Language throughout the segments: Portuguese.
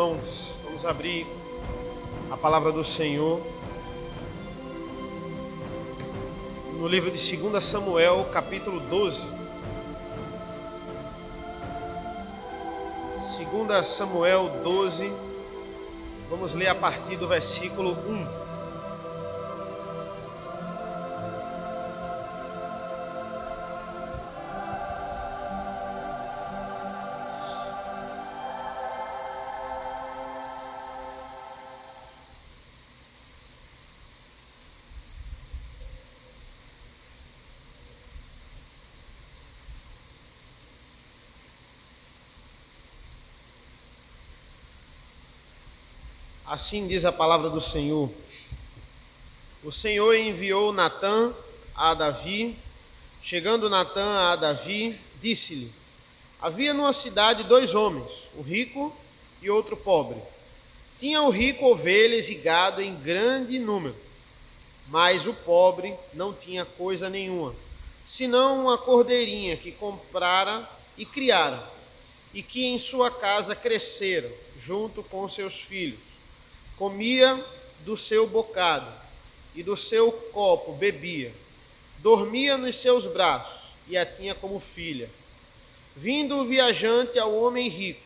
Irmãos, vamos abrir a palavra do Senhor no livro de 2 Samuel, capítulo 12. 2 Samuel 12, vamos ler a partir do versículo 1. Assim diz a palavra do Senhor. O Senhor enviou Natã a Davi. Chegando Natã a Davi, disse-lhe: havia numa cidade 2 homens, um rico e outro pobre. Tinha o rico ovelhas e gado em grande número, mas o pobre não tinha coisa nenhuma, senão uma cordeirinha que comprara e criara, e que em sua casa cresceram, junto com seus filhos. Comia do seu bocado e do seu copo bebia. Dormia nos seus braços e a tinha como filha. Vindo o viajante ao homem rico,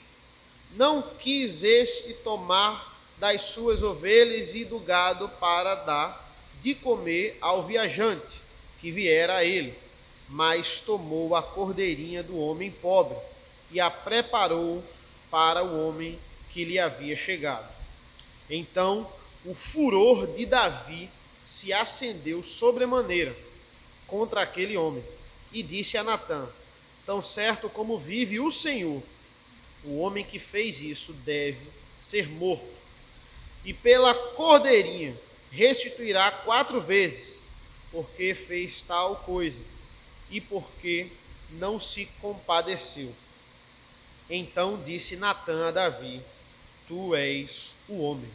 não quis este tomar das suas ovelhas e do gado para dar de comer ao viajante que viera a ele, mas tomou a cordeirinha do homem pobre e a preparou para o homem que lhe havia chegado. Então o furor de Davi se acendeu sobremaneira contra aquele homem, e disse a Natã: tão certo como vive o Senhor, o homem que fez isso deve ser morto, e pela cordeirinha restituirá 4 vezes, porque fez tal coisa, e porque não se compadeceu. Então disse Natã a Davi: tu és o homem.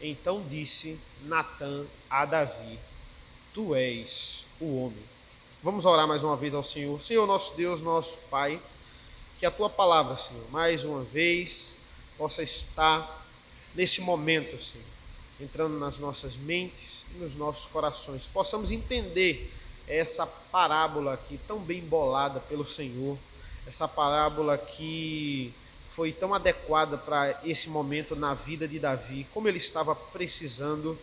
Então disse Natã a Davi: tu és o homem. Vamos orar mais uma vez ao Senhor. Senhor, nosso Deus, nosso Pai, que a tua palavra, Senhor, mais uma vez possa estar nesse momento, Senhor, entrando nas nossas mentes e nos nossos corações. Possamos entender essa parábola aqui tão bem bolada pelo Senhor, essa parábola que foi tão adequada para esse momento na vida de Davi, como ele estava precisando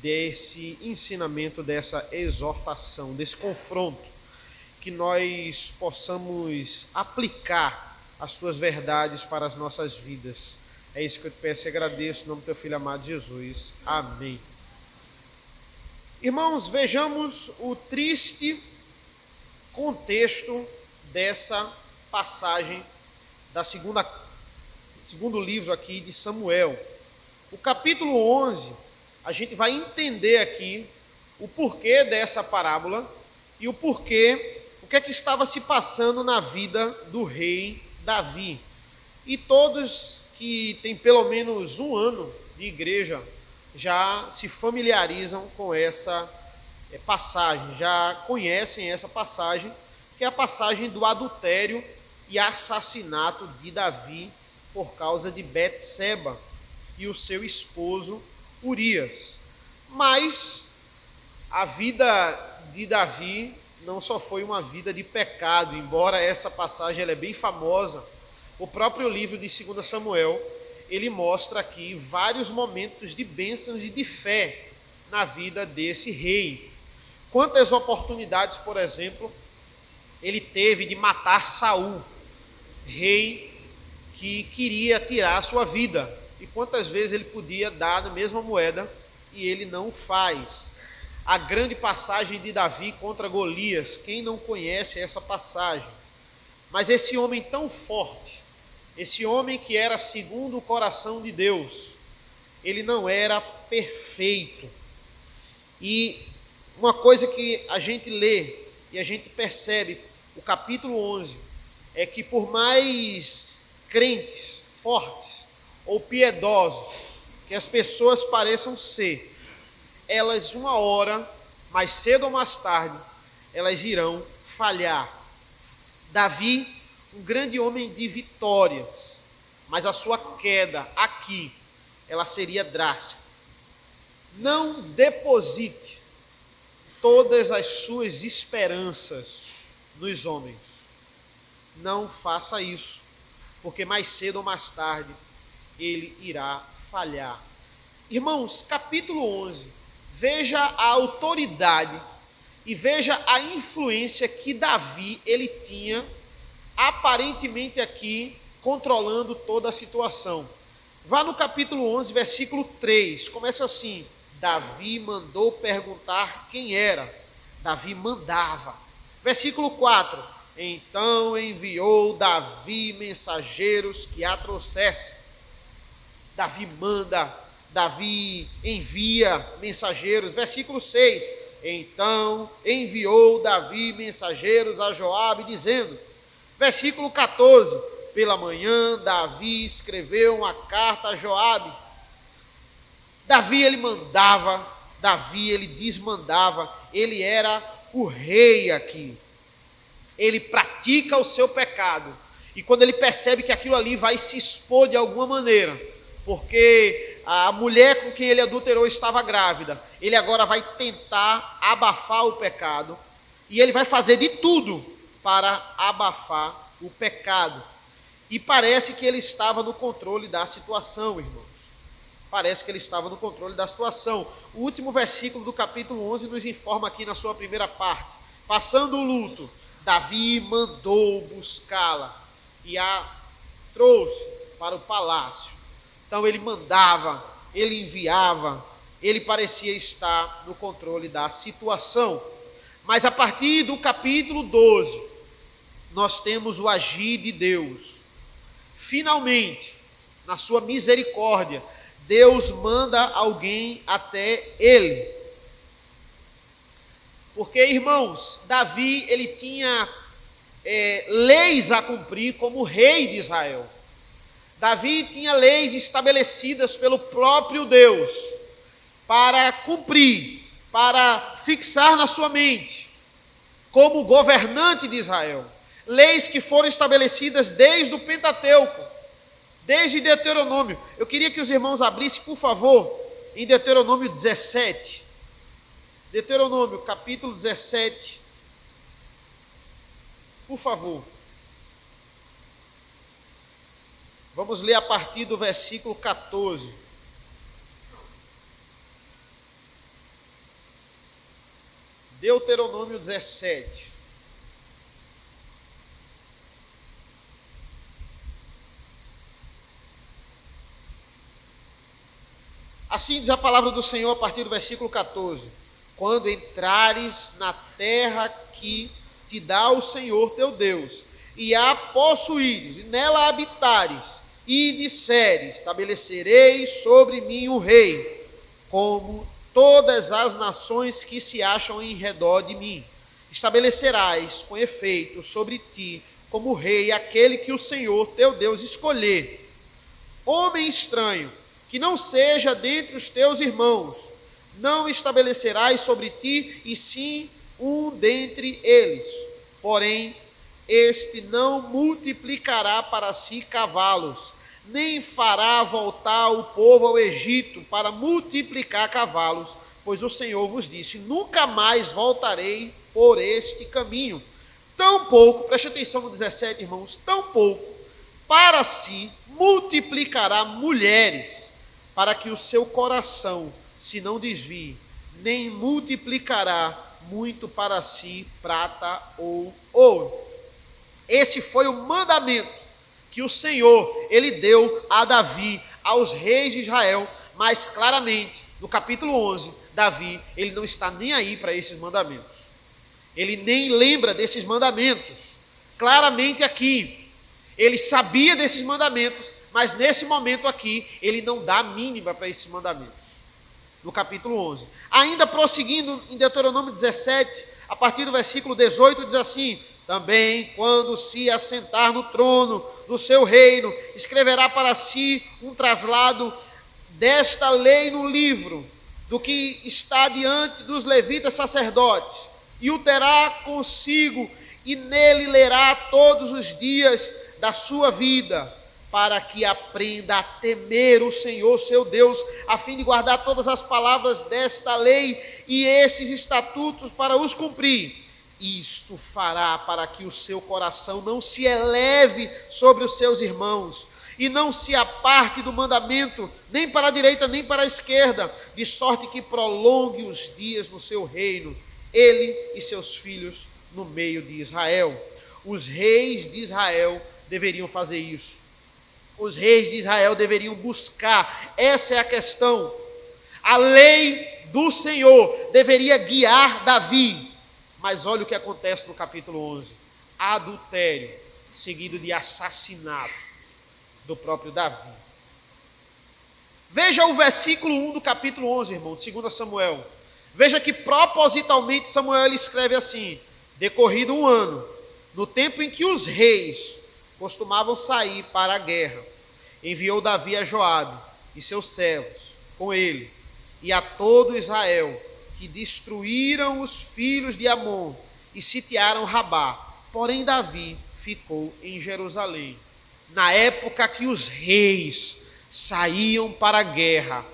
desse ensinamento, dessa exortação, desse confronto, que nós possamos aplicar as tuas verdades para as nossas vidas. É isso que eu te peço e agradeço, em nome do teu filho amado Jesus. Amém. Irmãos, vejamos o triste contexto dessa passagem da segundo livro aqui de Samuel. O capítulo 11, a gente vai entender aqui o porquê dessa parábola e o que é que estava se passando na vida do rei Davi. E todos que têm pelo menos 1 ano de igreja já se familiarizam com essa passagem, já conhecem essa passagem, que é a passagem do adultério e assassinato de Davi por causa de Betseba e o seu esposo Urias. Mas a vida de Davi não só foi uma vida de pecado, embora essa passagem ela é bem famosa. O próprio livro de 2 Samuel, ele mostra aqui vários momentos de bênçãos e de fé na vida desse rei. Quantas oportunidades, por exemplo, ele teve de matar Saul, rei que queria tirar a sua vida, e quantas vezes ele podia dar na mesma moeda e ele não faz. A grande passagem de Davi contra Golias, quem não conhece essa passagem? Mas esse homem tão forte, esse homem que era segundo o coração de Deus, ele não era perfeito. E uma coisa que a gente lê e a gente percebe, o capítulo 11, é que por mais crentes, fortes ou piedosos que as pessoas pareçam ser, elas uma hora, mais cedo ou mais tarde, elas irão falhar. Davi, um grande homem de vitórias, mas a sua queda aqui, ela seria drástica. Não deposite todas as suas esperanças nos homens. Não faça isso, porque mais cedo ou mais tarde ele irá falhar. Irmãos, capítulo 11, veja a autoridade e veja a influência que Davi ele tinha, aparentemente aqui, controlando toda a situação. Vá no capítulo 11, versículo 3, começa assim: Davi mandou perguntar quem era. Davi mandava. Versículo 4, então enviou Davi mensageiros que a trouxessem. Davi manda, Davi envia mensageiros. Versículo 6, então enviou Davi mensageiros a Joabe, dizendo. Versículo 14, pela manhã Davi escreveu uma carta a Joabe. Davi ele mandava, Davi ele desmandava, ele era o rei aqui. Ele pratica o seu pecado, e quando ele percebe que aquilo ali vai se expor de alguma maneira, porque a mulher com quem ele adulterou estava grávida, ele agora vai tentar abafar o pecado, e ele vai fazer de tudo para abafar o pecado. E parece que ele estava no controle da situação, irmãos. Parece que ele estava no controle da situação. O último versículo do capítulo 11 nos informa aqui na sua primeira parte. Passando o luto, Davi mandou buscá-la e a trouxe para o palácio. Então ele mandava, ele enviava, ele parecia estar no controle da situação. Mas a partir do capítulo 12, nós temos o agir de Deus. Finalmente, na sua misericórdia, Deus manda alguém até ele. Porque, irmãos, Davi, ele tinha leis a cumprir como rei de Israel. Davi tinha leis estabelecidas pelo próprio Deus para cumprir, para fixar na sua mente, como governante de Israel. Leis que foram estabelecidas desde o Pentateuco, desde Deuteronômio. Eu queria que os irmãos abrissem, por favor, em Deuteronômio 17. Deuteronômio, capítulo 17. Por favor. Vamos ler a partir do versículo 14. Deuteronômio 17. Assim diz a palavra do Senhor a partir do versículo 14. Quando entrares na terra que te dá o Senhor teu Deus, e a possuíres, e nela habitares, e disseres, estabelecerei sobre mim um rei, como todas as nações que se acham em redor de mim. Estabelecerás com efeito sobre ti, como rei, aquele que o Senhor teu Deus escolher. Homem estranho, que não seja dentre os teus irmãos, não estabelecerás sobre ti, e sim um dentre eles. Porém, este não multiplicará para si cavalos, nem fará voltar o povo ao Egito para multiplicar cavalos, pois o Senhor vos disse, nunca mais voltarei por este caminho. Tampouco, preste atenção no 17, irmãos, tampouco para si multiplicará mulheres, para que o seu coração se não desvie, nem multiplicará muito para si prata ou ouro. Esse foi o mandamento que o Senhor, ele deu a Davi, aos reis de Israel, mas claramente, no capítulo 11, Davi, ele não está nem aí para esses mandamentos. Ele nem lembra desses mandamentos. Claramente aqui, ele sabia desses mandamentos, mas nesse momento aqui, ele não dá a mínima para esses mandamentos. No capítulo 11. Ainda prosseguindo em Deuteronômio 17, a partir do versículo 18, diz assim, também quando se assentar no trono do seu reino, escreverá para si um traslado desta lei no livro, do que está diante dos levitas sacerdotes, e o terá consigo, e nele lerá todos os dias da sua vida, para que aprenda a temer o Senhor seu Deus, a fim de guardar todas as palavras desta lei e esses estatutos para os cumprir. Isto fará para que o seu coração não se eleve sobre os seus irmãos, e não se aparte do mandamento, nem para a direita, nem para a esquerda, de sorte que prolongue os dias no seu reino, ele e seus filhos no meio de Israel. Os reis de Israel deveriam fazer isso. Os reis de Israel deveriam buscar, essa é a questão. A lei do Senhor deveria guiar Davi, mas olha o que acontece no capítulo 11. Adultério, seguido de assassinato do próprio Davi. Veja o versículo 1 do capítulo 11, irmão, de 2 Samuel. Veja que propositalmente Samuel ele escreve assim: decorrido um ano, no tempo em que os reis costumavam sair para a guerra, enviou Davi a Joabe e seus servos com ele, e a todo Israel, que destruíram os filhos de Amon e sitiaram Rabá. Porém Davi ficou em Jerusalém. Na época que os reis saíam para a guerra,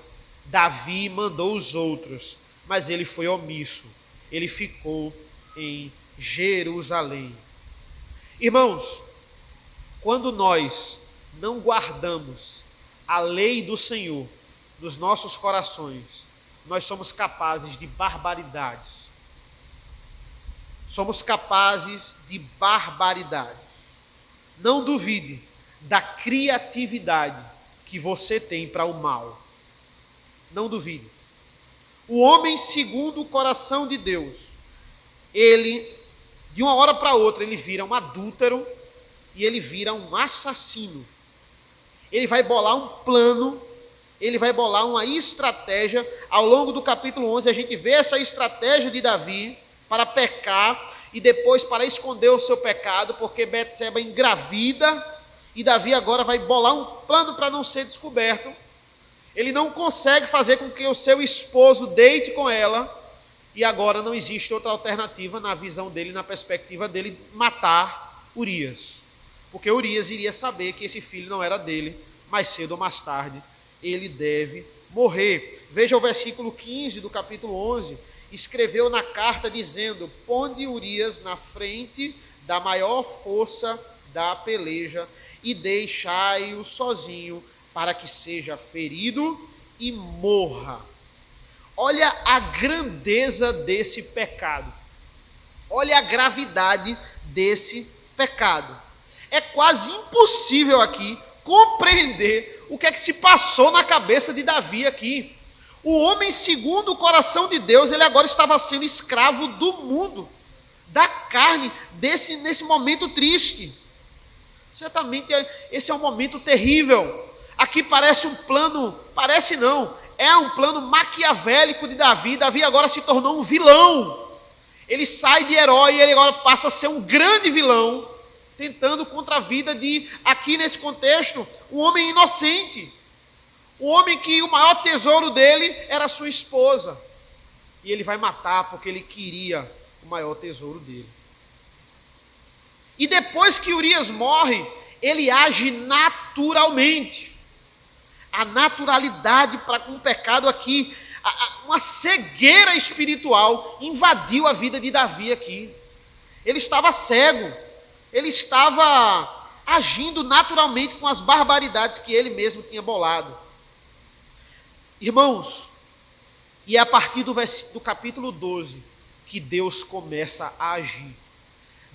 Davi mandou os outros, mas ele foi omisso. Ele ficou em Jerusalém. Irmãos, quando nós não guardamos a lei do Senhor nos nossos corações, nós somos capazes de barbaridades. Somos capazes de barbaridades. Não duvide da criatividade que você tem para o mal. Não duvide. O homem segundo o coração de Deus, ele, de uma hora para outra, ele vira um adúltero e ele vira um assassino. Ele vai bolar um plano, ele vai bolar uma estratégia. Ao longo do capítulo 11, a gente vê essa estratégia de Davi para pecar e depois para esconder o seu pecado, porque Betseba engravida e Davi agora vai bolar um plano para não ser descoberto. Ele não consegue fazer com que o seu esposo deite com ela, e agora não existe outra alternativa na visão dele, na perspectiva dele, matar Urias. Porque Urias iria saber que esse filho não era dele, mais cedo ou mais tarde ele deve morrer. Veja o versículo 15 do capítulo 11. Escreveu na carta dizendo: ponde Urias na frente da maior força da peleja e deixai-o sozinho, para que seja ferido e morra. Olha a grandeza desse pecado. Olha a gravidade desse pecado. É quase impossível aqui compreender o que é que se passou na cabeça de Davi aqui. O homem segundo o coração de Deus, ele agora estava sendo escravo do mundo, da carne, nesse momento triste. Certamente esse é um momento terrível. Aqui parece um plano, parece não, é um plano maquiavélico de Davi. Davi agora se tornou um vilão. Ele sai de herói e ele agora passa a ser um grande vilão, tentando contra a vida de, aqui nesse contexto, um homem inocente. Um homem que o maior tesouro dele era a sua esposa. E ele vai matar porque ele queria o maior tesouro dele. E depois que Urias morre, ele age naturalmente. A naturalidade para com o pecado aqui, uma cegueira espiritual invadiu a vida de Davi aqui. Ele estava cego, ele estava agindo naturalmente com as barbaridades que ele mesmo tinha bolado. Irmãos, e é a partir do capítulo 12 que Deus começa a agir.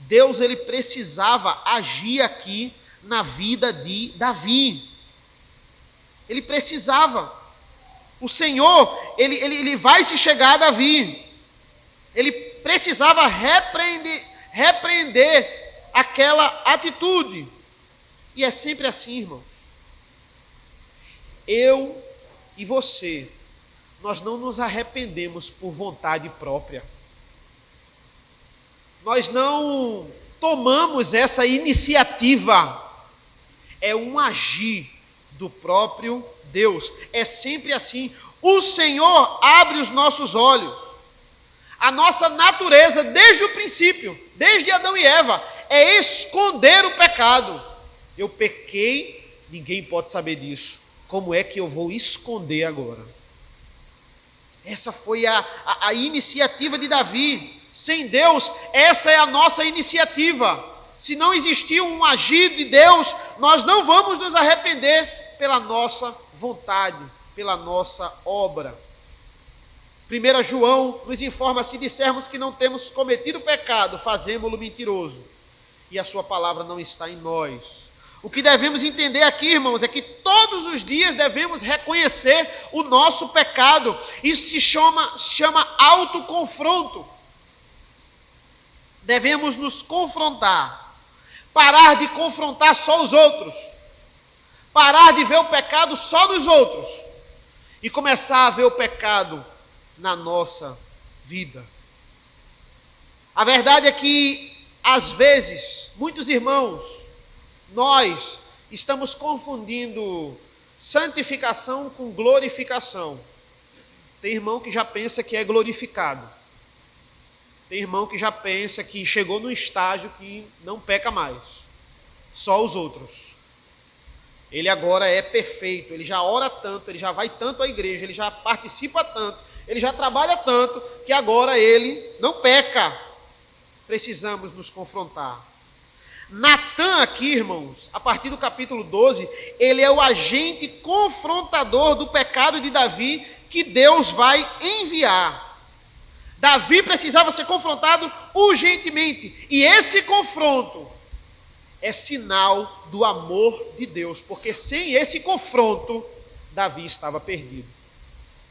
Deus ele precisava agir aqui na vida de Davi. Ele precisava. O Senhor, ele vai se chegar a Davi. Ele precisava repreender aquela atitude. E é sempre assim, irmãos. Eu e você, nós não nos arrependemos por vontade própria. Nós não tomamos essa iniciativa. É um agir do próprio Deus. É sempre assim. O Senhor abre os nossos olhos. A nossa natureza, desde o princípio, desde Adão e Eva, é esconder o pecado. Eu pequei ninguém pode saber disso. Como é que eu vou esconder agora? Essa foi a iniciativa de Davi. Sem Deus, essa é a nossa iniciativa. Se não existir um agir de Deus, nós não vamos nos arrepender pela nossa vontade, pela nossa obra. 1 João nos informa: se dissermos que não temos cometido pecado, fazemo-lo mentiroso, e a sua palavra não está em nós. O que devemos entender aqui, irmãos, é que todos os dias devemos reconhecer o nosso pecado. Isso se chama autoconfronto. Devemos nos confrontar, parar de confrontar só os outros, parar de ver o pecado só nos outros e começar a ver o pecado na nossa vida. A verdade é que, às vezes, muitos irmãos, nós estamos confundindo santificação com glorificação. Tem irmão que já pensa que é glorificado. Tem irmão que já pensa que chegou num estágio que não peca mais, só os outros. Ele agora é perfeito, ele já ora tanto, ele já vai tanto à igreja, ele já participa tanto, ele já trabalha tanto, que agora ele não peca. Precisamos nos confrontar. Natã aqui, irmãos, a partir do capítulo 12, ele é o agente confrontador do pecado de Davi que Deus vai enviar. Davi precisava ser confrontado urgentemente. E esse confronto é sinal do amor de Deus. Porque sem esse confronto, Davi estava perdido.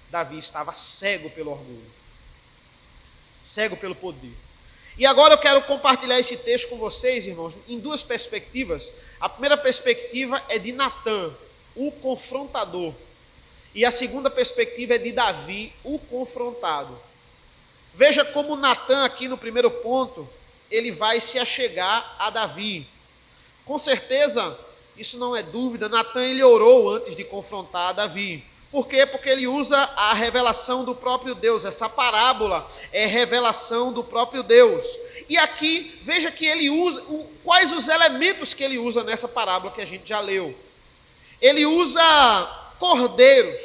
Davi estava cego pelo orgulho. Cego pelo poder. E agora eu quero compartilhar esse texto com vocês, irmãos, em duas perspectivas. A primeira perspectiva é de Natã, o confrontador. E a segunda perspectiva é de Davi, o confrontado. Veja como Natã, aqui no primeiro ponto, ele vai se achegar a Davi. Com certeza, isso não é dúvida, Natã ele orou antes de confrontar Davi. Por quê? Porque ele usa a revelação do próprio Deus. Essa parábola é revelação do próprio Deus. E aqui, veja que ele usa, quais os elementos que ele usa nessa parábola que a gente já leu. Ele usa cordeiros.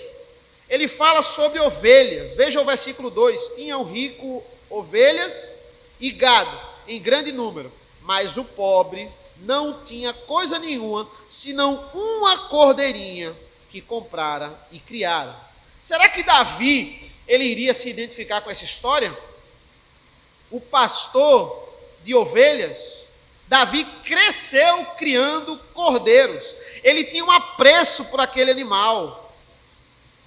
Ele fala sobre ovelhas. Veja o versículo 2. Tinha o rico ovelhas e gado, em grande número. Mas o pobre não tinha coisa nenhuma, senão uma cordeirinha que comprara e criara. Será que Davi, ele iria se identificar com essa história? O pastor de ovelhas, Davi cresceu criando cordeiros. Ele tinha um apreço por aquele animal.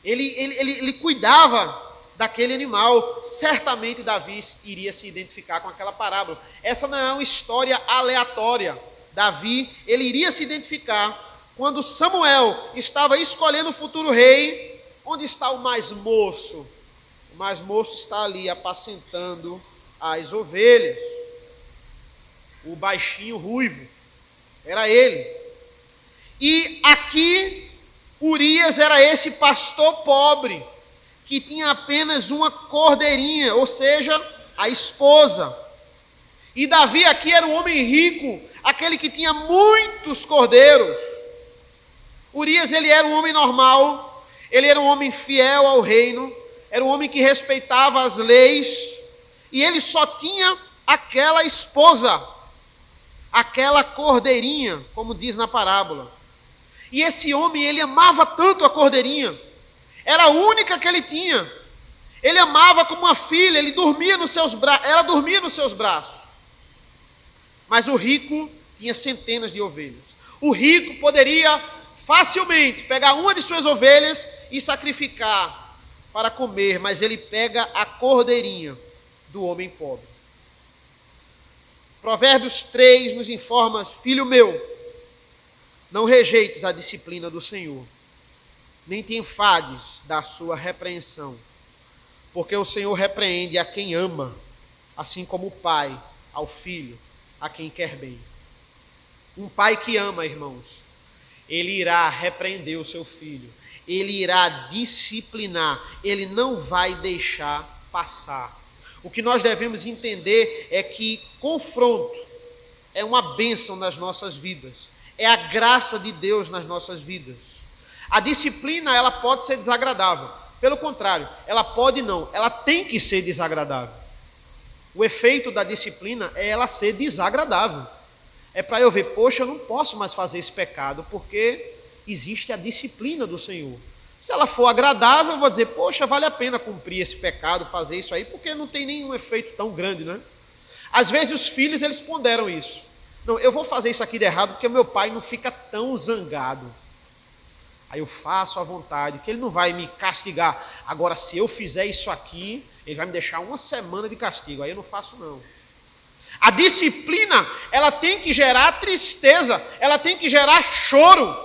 Ele cuidava daquele animal. Certamente Davi iria se identificar com aquela parábola. Essa não é uma história aleatória. Davi, ele iria se identificar quando Samuel estava escolhendo o futuro rei. Onde está o mais moço? O mais moço está ali apacentando as ovelhas. O baixinho ruivo, era ele. E aqui Urias era esse pastor pobre, que tinha apenas uma cordeirinha, ou seja, a esposa. E Davi aqui era um homem rico, aquele que tinha muitos cordeiros. Urias, ele era um homem normal, ele era um homem fiel ao reino, era um homem que respeitava as leis, e ele só tinha aquela esposa, aquela cordeirinha, como diz na parábola. E esse homem, ele amava tanto a cordeirinha, era a única que ele tinha. Ele amava como uma filha, ele dormia nos seus ela dormia nos seus braços. Mas o rico tinha centenas de ovelhas. O rico poderia facilmente pegar uma de suas ovelhas e sacrificar para comer, mas ele pega a cordeirinha do homem pobre. Provérbios 3 nos informa: filho meu, não rejeites a disciplina do Senhor, nem te enfades da sua repreensão, porque o Senhor repreende a quem ama, assim como o pai ao filho, a quem quer bem. Um pai que ama, irmãos, ele irá repreender o seu filho, ele irá disciplinar, ele não vai deixar passar. O que nós devemos entender é que confronto é uma bênção nas nossas vidas. é a graça de Deus nas nossas vidas. A disciplina, ela pode ser desagradável. Pelo contrário, ela pode não, ela tem que ser desagradável. O efeito da disciplina é ela ser desagradável. É para eu ver, poxa, eu não posso mais fazer esse pecado, porque existe a disciplina do Senhor. Se ela for agradável, eu vou dizer, poxa, vale a pena cumprir esse pecado, fazer isso aí, porque não tem nenhum efeito tão grande, né? Às vezes os filhos, eles ponderam isso. Não, eu vou fazer isso aqui de errado, porque meu pai não fica tão zangado. Aí eu faço à vontade, que ele não vai me castigar. Agora, se eu fizer isso aqui, ele vai me deixar 1 semana de castigo. Aí eu não faço, não. A disciplina, ela tem que gerar tristeza, ela tem que gerar choro,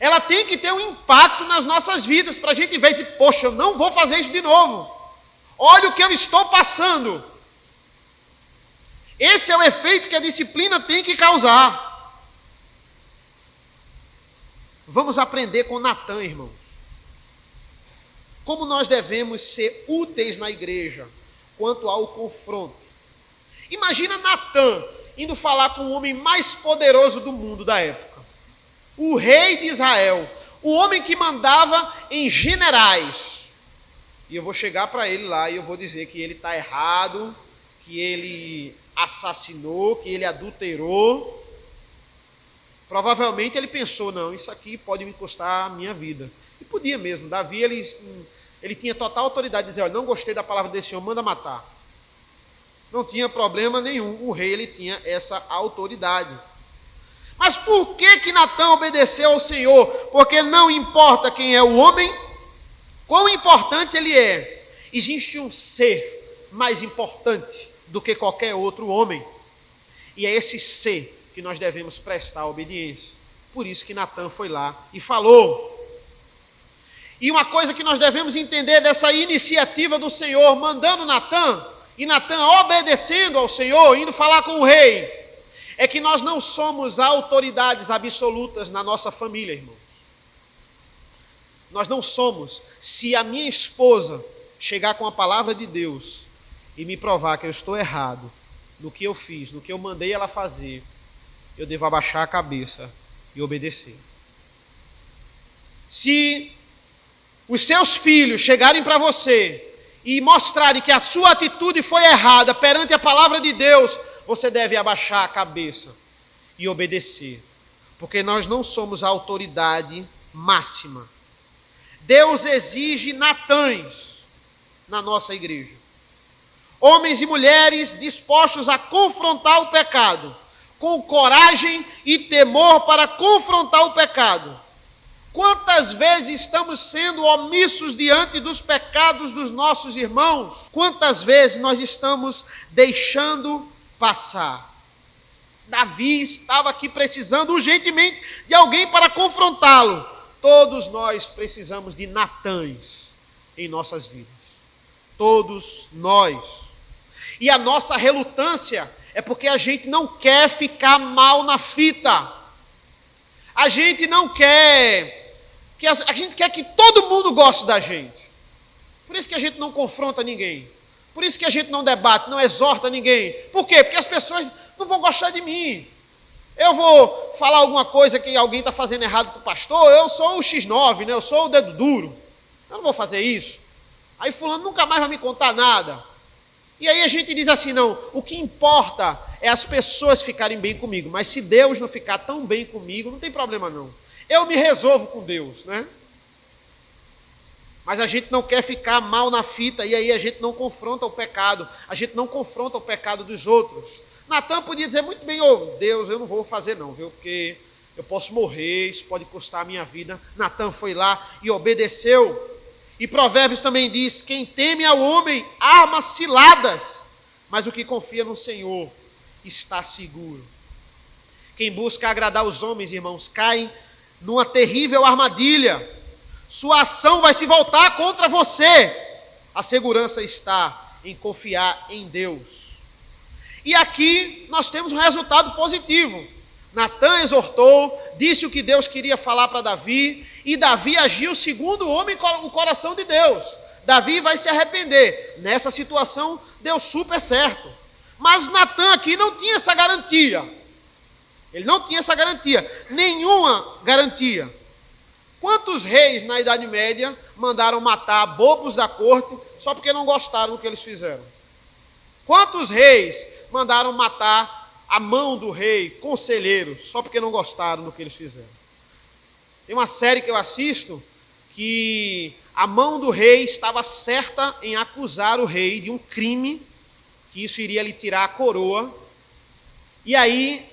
ela tem que ter um impacto nas nossas vidas, para a gente ver e dizer, poxa, eu não vou fazer isso de novo. Olha o que eu estou passando. Esse é o efeito que a disciplina tem que causar. Vamos aprender com Natã, irmãos. Como nós devemos ser úteis na igreja quanto ao confronto. Imagina Natã indo falar com o homem mais poderoso do mundo da época. O rei de Israel. O homem que mandava em generais. E eu vou chegar para ele lá e eu vou dizer que ele está errado, que ele assassinou, que ele adulterou. Provavelmente ele pensou, não, isso aqui pode me custar a minha vida. E podia mesmo. Davi, ele tinha total autoridade de dizer, olha, não gostei da palavra desse homem, manda matar. Não tinha problema nenhum. O rei, ele tinha essa autoridade. Mas por que Natã obedeceu ao Senhor? Porque não importa quem é o homem, quão importante ele é. Existe um ser mais importante do que qualquer outro homem. E é esse ser que nós devemos prestar obediência. Por isso que Natã foi lá e falou. E uma coisa que nós devemos entender dessa iniciativa do Senhor, mandando Natã, e Natã obedecendo ao Senhor, indo falar com o rei, é que nós não somos autoridades absolutas na nossa família, irmãos. Nós não somos. Se a minha esposa chegar com a palavra de Deus e me provar que eu estou errado no que eu fiz, no que eu mandei ela fazer, eu devo abaixar a cabeça e obedecer. Se os seus filhos chegarem para você e mostrarem que a sua atitude foi errada perante a palavra de Deus, você deve abaixar a cabeça e obedecer. Porque nós não somos a autoridade máxima. Deus exige Natãs na nossa igreja. Homens e mulheres dispostos a confrontar o pecado, com coragem e temor para confrontar o pecado. Quantas vezes estamos sendo omissos diante dos pecados dos nossos irmãos? Quantas vezes nós estamos deixando passar? Davi estava aqui precisando urgentemente de alguém para confrontá-lo. Todos nós precisamos de Natãs em nossas vidas. Todos nós. E a nossa relutância é porque a gente não quer ficar mal na fita. A gente não quer... A gente quer que todo mundo goste da gente. Por isso que a gente não confronta ninguém. Por isso que a gente não debate, não exorta ninguém. Por quê? Porque as pessoas não vão gostar de mim. Eu vou falar alguma coisa que alguém está fazendo errado para o pastor, eu sou o X9, né? Eu sou o dedo duro. Eu não vou fazer isso. Aí fulano nunca mais vai me contar nada. E aí a gente diz assim, não, o que importa é as pessoas ficarem bem comigo. Mas se Deus não ficar tão bem comigo, não tem problema não. Eu me resolvo com Deus, né? Mas a gente não quer ficar mal na fita e aí a gente não confronta o pecado. A gente não confronta o pecado dos outros. Natã podia dizer muito bem, Deus, eu não vou fazer não, viu? Porque eu posso morrer, isso pode custar a minha vida. Natã foi lá e obedeceu. E Provérbios também diz, quem teme ao homem arma ciladas, mas o que confia no Senhor está seguro. Quem busca agradar os homens, irmãos, cai numa terrível armadilha. Sua ação vai se voltar contra você. A segurança está em confiar em Deus. E aqui nós temos um resultado positivo. Natã exortou, disse o que Deus queria falar para Davi, e Davi agiu segundo o coração de Deus. Davi vai se arrepender. Nessa situação deu super certo. Mas Natã aqui não tinha essa garantia. Ele não tinha essa garantia, nenhuma garantia. Quantos reis na Idade Média mandaram matar bobos da corte só porque não gostaram do que eles fizeram? Quantos reis mandaram matar a mão do rei, conselheiros, só porque não gostaram do que eles fizeram? Tem uma série que eu assisto que a mão do rei estava certa em acusar o rei de um crime, que isso iria lhe tirar a coroa. E aí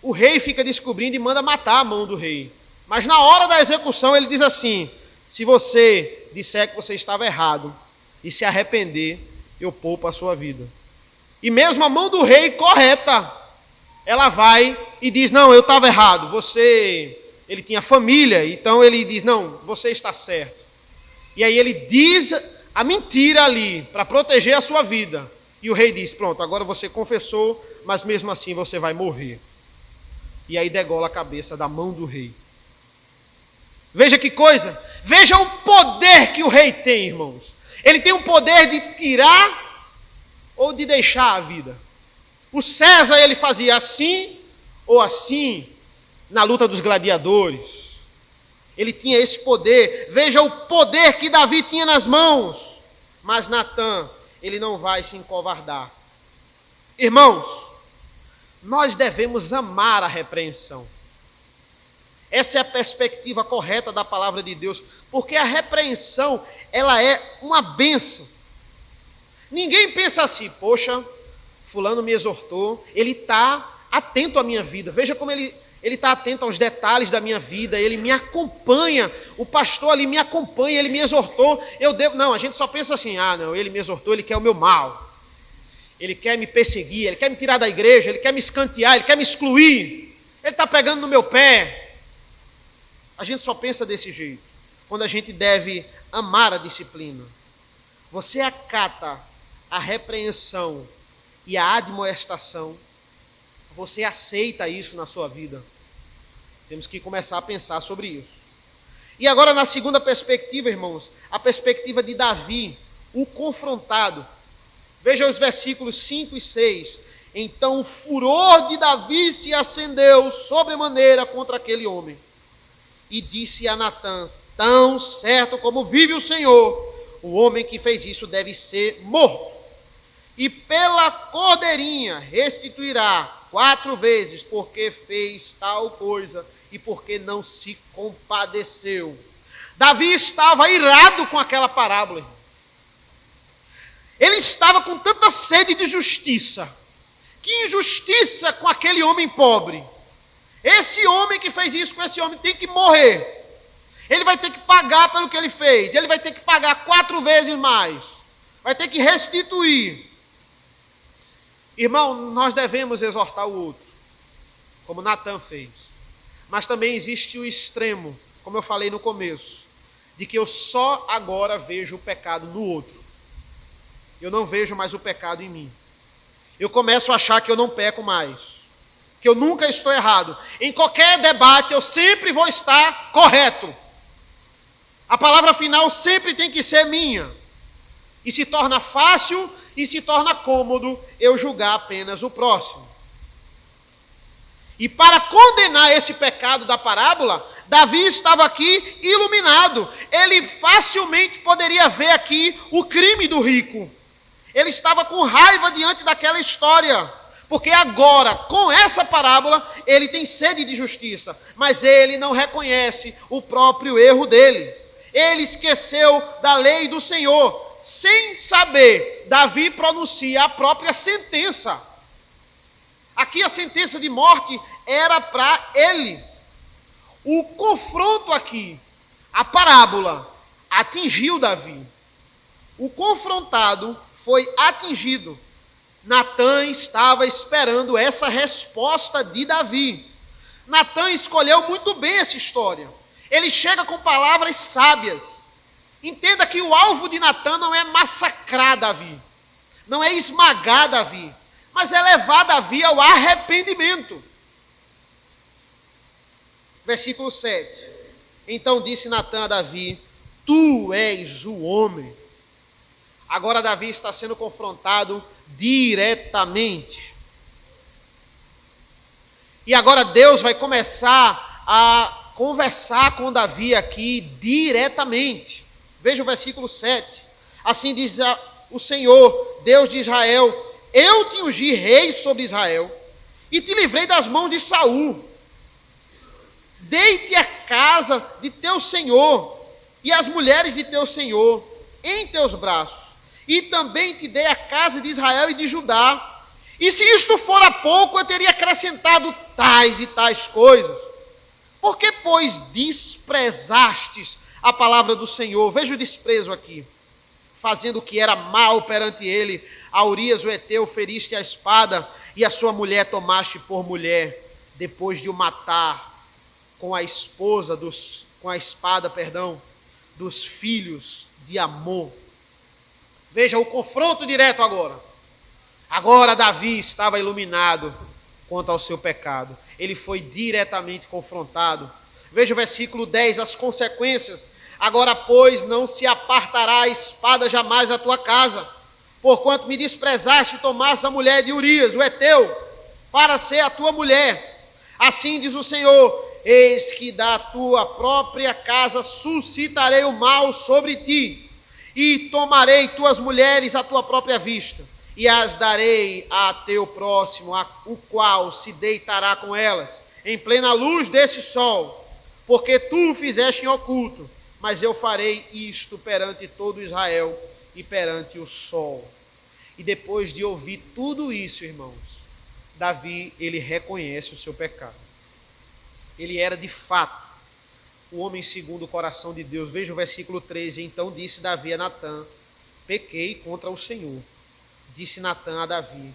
o rei fica descobrindo e manda matar a mão do rei. Mas na hora da execução ele diz assim: se você disser que você estava errado e se arrepender, eu poupo a sua vida. E mesmo a mão do rei correta, ela vai e diz: não, eu estava errado, ele tinha família, então ele diz: não, você está certo. E aí ele diz a mentira ali, para proteger a sua vida. E o rei diz: pronto, agora você confessou, mas mesmo assim você vai morrer. E aí degola a cabeça da mão do rei. Veja que coisa, veja o poder que o rei tem, irmãos. Ele tem o poder de tirar ou de deixar a vida. O César, ele fazia assim ou assim na luta dos gladiadores. Ele tinha esse poder. Veja o poder que Davi tinha nas mãos. Mas Natã, ele não vai se encovardar. Irmãos, nós devemos amar a repreensão. Essa é a perspectiva correta da palavra de Deus, porque a repreensão, ela é uma bênção. Ninguém pensa assim: poxa, fulano me exortou, ele está atento à minha vida, veja como ele está atento aos detalhes da minha vida, ele me acompanha, o pastor ali me acompanha, ele me exortou, eu devo... Não, a gente só pensa assim: ah, não, ele me exortou, ele quer o meu mal, ele quer me perseguir, ele quer me tirar da igreja, ele quer me escantear, ele quer me excluir, ele está pegando no meu pé. A gente só pensa desse jeito, quando a gente deve amar a disciplina. Você acata a repreensão e a admoestação, você aceita isso na sua vida. Temos que começar a pensar sobre isso. E agora, na segunda perspectiva, irmãos, a perspectiva de Davi, o confrontado. Veja os versículos 5 e 6. Então o furor de Davi se acendeu sobremaneira contra aquele homem. E disse a Natã: tão certo como vive o Senhor, o homem que fez isso deve ser morto. E pela cordeirinha restituirá 4 vezes, porque fez tal coisa e porque não se compadeceu. Davi estava irado com aquela parábola, irmãos. Ele estava com tanta sede de justiça. Que injustiça com aquele homem pobre. Esse homem que fez isso com esse homem tem que morrer. Ele vai ter que pagar pelo que ele fez. Ele vai ter que pagar 4 vezes mais. Vai ter que restituir. Irmão, nós devemos exortar o outro, como Natã fez. Mas também existe o extremo, como eu falei no começo, de que eu só agora vejo o pecado no outro. Eu não vejo mais o pecado em mim. Eu começo a achar que eu não peco mais, que eu nunca estou errado. Em qualquer debate eu sempre vou estar correto. A palavra final sempre tem que ser minha. E se torna fácil e se torna cômodo eu julgar apenas o próximo. E para condenar esse pecado da parábola, Davi estava aqui iluminado. Ele facilmente poderia ver aqui o crime do rico. Ele estava com raiva diante daquela história, porque agora, com essa parábola, ele tem sede de justiça, mas ele não reconhece o próprio erro dele. Ele esqueceu da lei do Senhor. Sem saber, Davi pronuncia a própria sentença. Aqui a sentença de morte era para ele. O confronto aqui, a parábola, atingiu Davi. O confrontado foi atingido. Natã estava esperando essa resposta de Davi. Natã escolheu muito bem essa história. Ele chega com palavras sábias. Entenda que o alvo de Natã não é massacrar Davi, não é esmagar Davi, mas é levar Davi ao arrependimento. Versículo 7. Então disse Natã a Davi: tu és o homem. Agora Davi está sendo confrontado diretamente. E agora Deus vai começar a conversar com Davi aqui diretamente. Veja o versículo 7. Assim diz o Senhor, Deus de Israel: eu te ungi rei sobre Israel e te livrei das mãos de Saul. Dei-te a casa de teu senhor e as mulheres de teu senhor em teus braços, e também te dei a casa de Israel e de Judá. E se isto fora pouco, eu teria acrescentado tais e tais coisas. Por que, pois, desprezastes a palavra do Senhor? Veja o desprezo aqui. Fazendo o que era mal perante ele, a Urias o Heteu feriste a espada, e a sua mulher tomaste por mulher, depois de o matar com a espada dos filhos de Amon. Veja o confronto direto agora. Agora Davi estava iluminado quanto ao seu pecado. Ele foi diretamente confrontado. Veja o versículo 10, as consequências. Agora, pois, não se apartará a espada jamais da tua casa, porquanto me desprezaste e tomaste a mulher de Urias, o Heteu, para ser a tua mulher. Assim diz o Senhor: eis que da tua própria casa suscitarei o mal sobre ti, e tomarei tuas mulheres à tua própria vista, e as darei a teu próximo, o qual se deitará com elas, em plena luz desse sol, porque tu o fizeste em oculto, mas eu farei isto perante todo Israel e perante o sol. E depois de ouvir tudo isso, irmãos, Davi, ele reconhece o seu pecado. Ele era de fato o homem segundo o coração de Deus. Veja o versículo 13. Então disse Davi a Natã: pequei contra o Senhor. Disse Natã a Davi: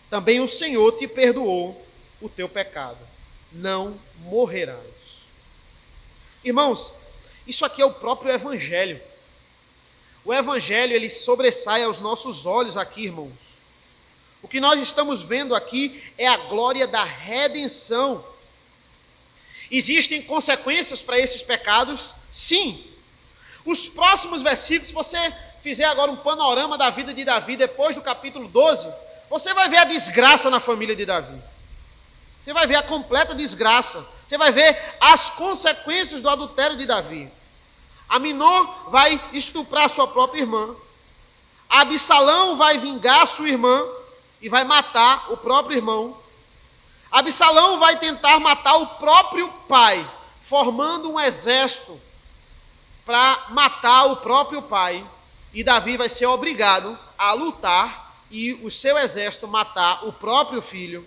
também o Senhor te perdoou o teu pecado, não morrerás. Irmãos, isso aqui é o próprio Evangelho. O Evangelho, ele sobressai aos nossos olhos aqui, irmãos. O que nós estamos vendo aqui é a glória da redenção. Existem consequências para esses pecados? Sim. Os próximos versículos, se você fizer agora um panorama da vida de Davi, depois do capítulo 12, você vai ver a desgraça na família de Davi. Você vai ver a completa desgraça. Você vai ver as consequências do adultério de Davi. Aminon vai estuprar sua própria irmã. Absalão vai vingar sua irmã e vai matar o próprio irmão. Absalão vai tentar matar o próprio pai, formando um exército para matar o próprio pai. E Davi vai ser obrigado a lutar e o seu exército matar o próprio filho.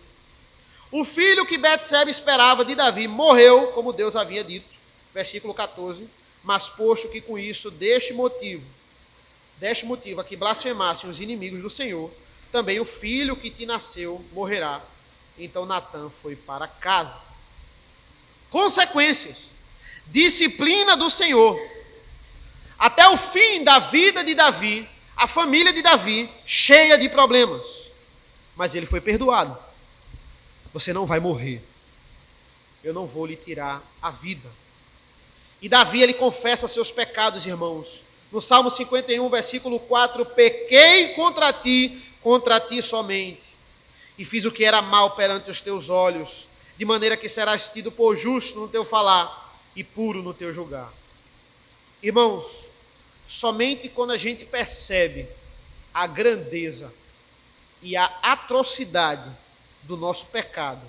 O filho que Betsebe esperava de Davi morreu, como Deus havia dito, versículo 14. Mas posto que com isso, deste motivo a que blasfemassem os inimigos do Senhor, também o filho que te nasceu morrerá. Então Natã foi para casa. Consequências. Disciplina do Senhor. Até o fim da vida de Davi, a família de Davi, cheia de problemas. Mas ele foi perdoado. Você não vai morrer. Eu não vou lhe tirar a vida. E Davi, ele confessa seus pecados, irmãos. No Salmo 51, versículo 4, pequei contra ti somente, e fiz o que era mal perante os teus olhos, de maneira que serás tido por justo no teu falar e puro no teu julgar. Irmãos, somente quando a gente percebe a grandeza e a atrocidade do nosso pecado,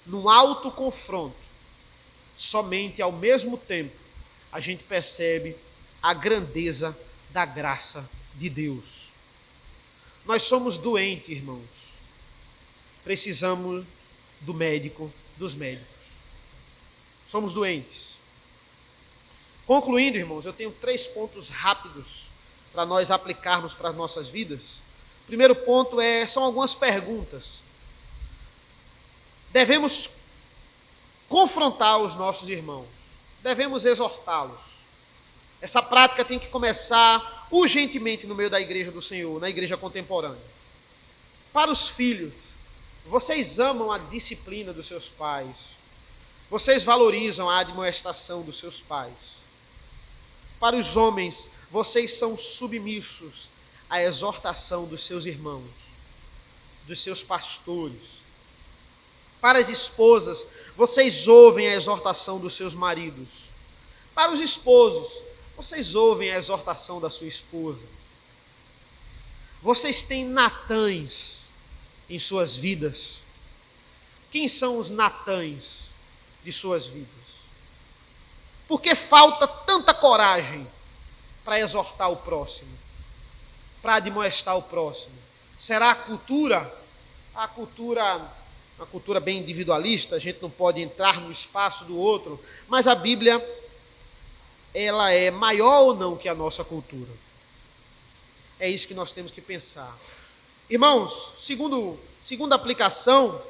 num alto confronto, somente ao mesmo tempo a gente percebe a grandeza da graça de Deus. Nós somos doentes, irmãos. Precisamos do médico dos médicos. Somos doentes. Concluindo, irmãos, eu tenho 3 pontos rápidos para nós aplicarmos para as nossas vidas. O primeiro ponto são algumas perguntas. Devemos confrontar os nossos irmãos. Devemos exortá-los. Essa prática tem que começar urgentemente no meio da igreja do Senhor, na igreja contemporânea. Para os filhos, vocês amam a disciplina dos seus pais. Vocês valorizam a admoestação dos seus pais. Para os homens, vocês são submissos à exortação dos seus irmãos, dos seus pastores. Para as esposas, vocês ouvem a exortação dos seus maridos. Para os esposos, vocês ouvem a exortação da sua esposa. Vocês têm Natãs em suas vidas. Quem são os Natãs de suas vidas? Por que falta tanta coragem para exortar o próximo, para admoestar o próximo? Será a cultura? Uma cultura bem individualista, a gente não pode entrar no espaço do outro, mas a Bíblia, ela é maior ou não que a nossa cultura? É isso que nós temos que pensar. Irmãos, segunda aplicação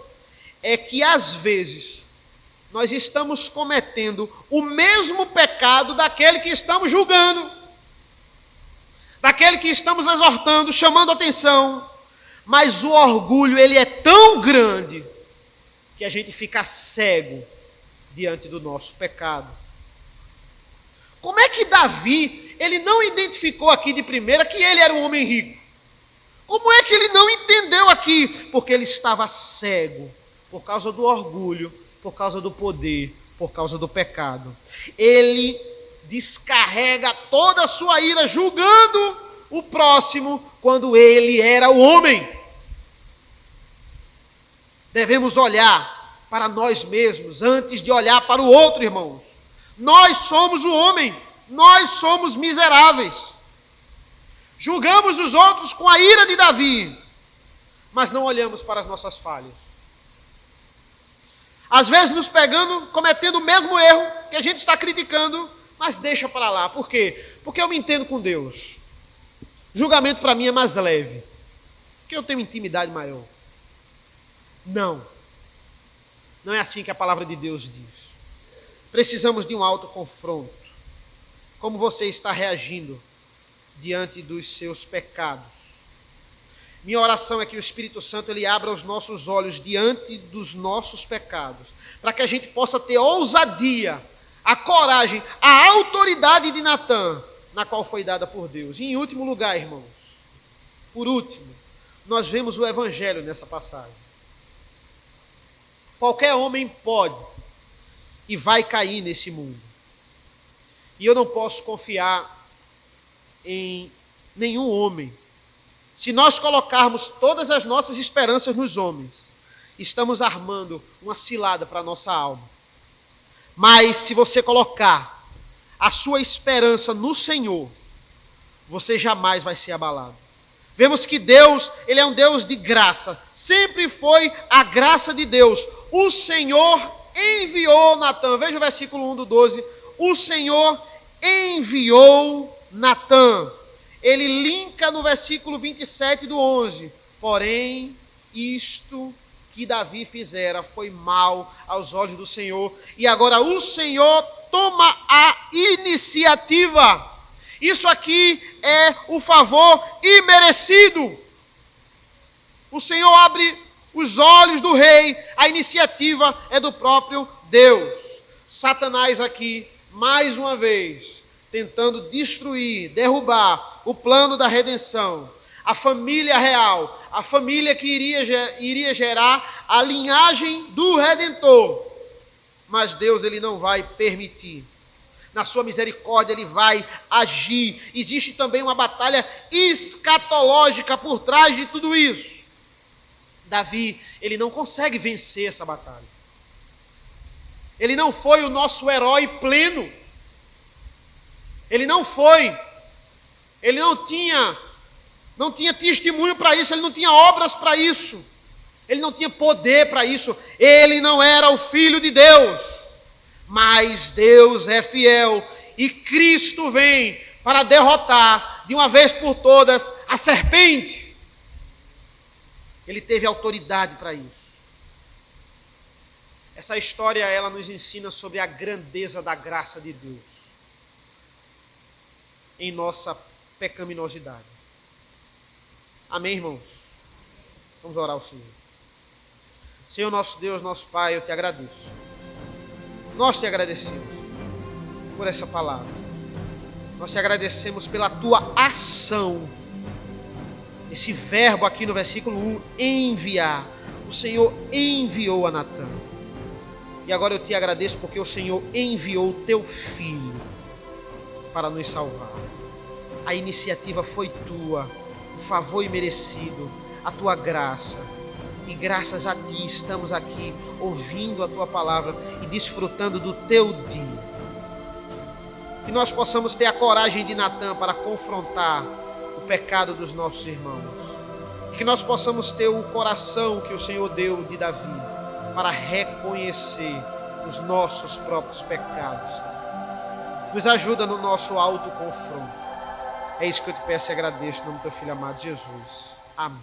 é que às vezes nós estamos cometendo o mesmo pecado daquele que estamos julgando, daquele que estamos exortando, chamando atenção, mas o orgulho, ele é tão grande que a gente fica cego diante do nosso pecado. Como é que Davi, ele não identificou aqui de primeira que ele era um homem rico? Como é que ele não entendeu aqui? Porque ele estava cego por causa do orgulho, por causa do poder, por causa do pecado. Ele descarrega toda a sua ira julgando o próximo quando ele era o homem. Devemos olhar para nós mesmos antes de olhar para o outro, irmãos. Nós somos o homem, nós somos miseráveis. Julgamos os outros com a ira de Davi, mas não olhamos para as nossas falhas. Às vezes nos pegando, cometendo o mesmo erro que a gente está criticando, mas deixa para lá. Por quê? Porque eu me entendo com Deus. Julgamento para mim é mais leve, porque eu tenho intimidade maior. Não é assim que a palavra de Deus diz. Precisamos de um autoconfronto. Como você está reagindo diante dos seus pecados? Minha oração é que o Espírito Santo ele abra os nossos olhos diante dos nossos pecados, para que a gente possa ter ousadia, a coragem, a autoridade de Natã, na qual foi dada por Deus. E em último lugar, irmãos, por último, nós vemos o Evangelho nessa passagem. Qualquer homem pode e vai cair nesse mundo. E eu não posso confiar em nenhum homem. Se nós colocarmos todas as nossas esperanças nos homens, estamos armando uma cilada para a nossa alma. Mas se você colocar a sua esperança no Senhor, você jamais vai ser abalado. Vemos que Deus, ele é um Deus de graça. Sempre foi a graça de Deus. O Senhor enviou Natã. Veja o versículo 1 do 12. O Senhor enviou Natã. Ele linka no versículo 27 do 11. Porém, isto que Davi fizera foi mal aos olhos do Senhor. E agora o Senhor toma a iniciativa. Isso aqui é o favor imerecido. O Senhor abre os olhos do rei. A iniciativa é do próprio Deus. Satanás aqui, mais uma vez, tentando destruir, derrubar o plano da redenção. A família real, a família que iria gerar a linhagem do Redentor. Mas Deus, ele não vai permitir. Na sua misericórdia, ele vai agir. Existe também uma batalha escatológica por trás de tudo isso. Davi, ele não consegue vencer essa batalha. Ele não foi o nosso herói pleno. Ele não foi. Ele não tinha testemunho para isso, ele não tinha obras para isso. Ele não tinha poder para isso. Ele não era o Filho de Deus. Mas Deus é fiel e Cristo vem para derrotar de uma vez por todas a serpente. Ele teve autoridade para isso. Essa história, ela nos ensina sobre a grandeza da graça de Deus em nossa pecaminosidade. Amém, irmãos? Vamos orar ao Senhor. Senhor, nosso Deus, nosso Pai, eu te agradeço. Nós te agradecemos por essa palavra. Nós te agradecemos pela tua ação. Esse verbo aqui no versículo 1, enviar. o Senhor enviou a Natã. E agora eu te agradeço porque o Senhor enviou o teu filho para nos salvar. A iniciativa foi tua, o favor imerecido, a tua graça. E graças a ti estamos aqui ouvindo a tua palavra e desfrutando do teu dia. Que nós possamos ter a coragem de Natã para confrontar o pecado dos nossos irmãos. Que nós possamos ter o coração que o Senhor deu de Davi para reconhecer os nossos próprios pecados. Nos ajuda no nosso autoconfronto. É isso que eu te peço e agradeço, no nome do teu filho amado Jesus. Amém.